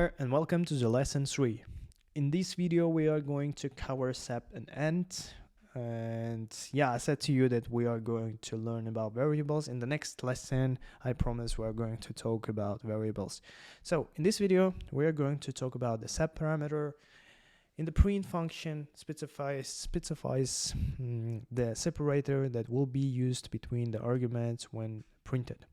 there and welcome to the lesson 3. In this video we are going to cover sep and end, and I said to you that we are going to learn about variables. In the next lesson I promise we are going to talk about variables. So in this video we are going to talk about the sep parameter. In the print function specifies the separator that will be used between the arguments when printed.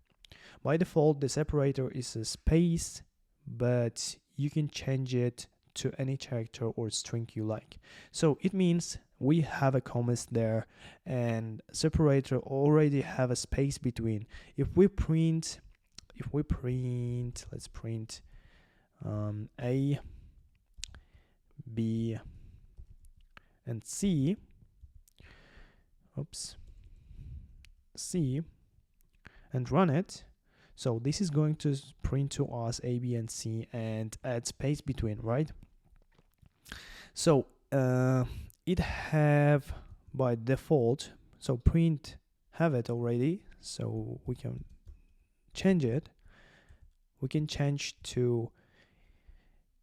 By default the separator is a space, but you can change it to any character or string you like. So it means we have a commas there, and separator already have a space between. If we print, let's print A, B, and C. C, and run it. So this is going to print to us A, B, and C and add space between, right? So it have by default, so print have it already, so we can change it. We can change to,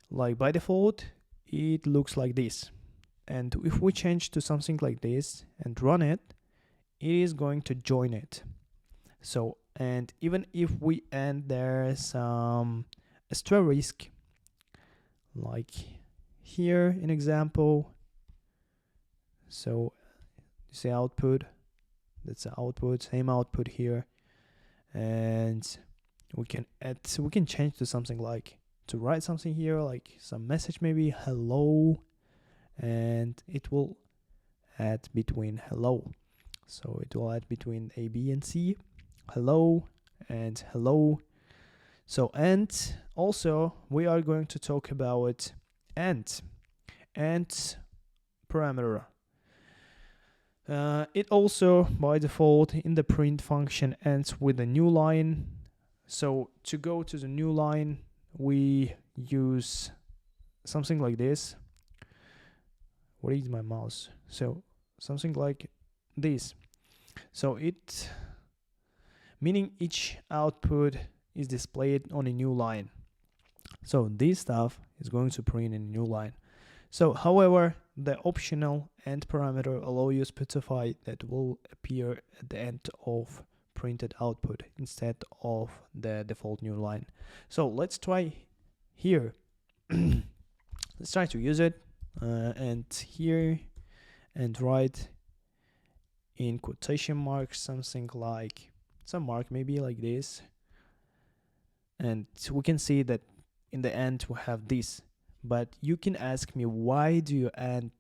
like, by default it looks like this, and if we change to something like this and run it, it is going to join it. So, and even if we add there some asterisk, like here in example, so you see output, that's the output, same output here, and we can add, so we can change to something like, to write something here like some message, maybe hello, and it will add between hello. So it will add between A, B, and C, hello and hello. So, and also we are going to talk about end parameter. It also by default in the print function ends with a new line. So to go to the new line we use something like this. What is my mouse? So something like this. So it meaning each output is displayed on a new line. So this stuff is going to print in a new line. So however, the optional end parameter allow you to specify that will appear at the end of printed output instead of the default new line. So let's try here. Let's try to use it and here, and write in quotation marks something like, some mark maybe like this, and we can see that in the end we have this. But you can ask me, why do you add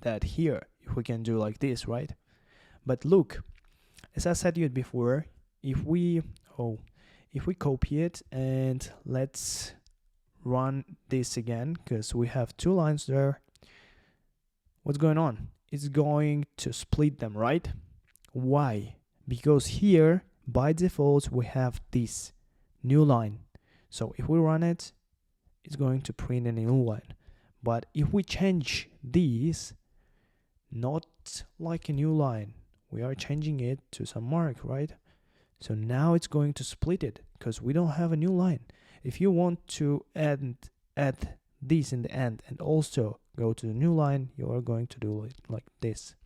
that here if we can do like this, right? But look, as I said to you before, if we copy it and let's run this again, because we have two lines there, what's going on? It's going to split them, right? Why? Because here by default we have this new line. So if we run it, it's going to print a new line. But if we change this, not like a new line, we are changing it to some mark, right? So now it's going to split it because we don't have a new line. If you want to add this in the end and also go to the new line, you are going to do it like this.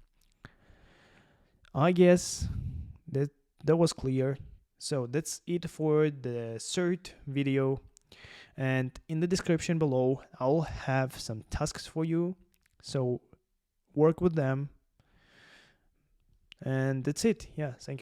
I guess that was clear. So that's it for the third video, and in the description below I'll have some tasks for you, so work with them, and that's it. Thank you.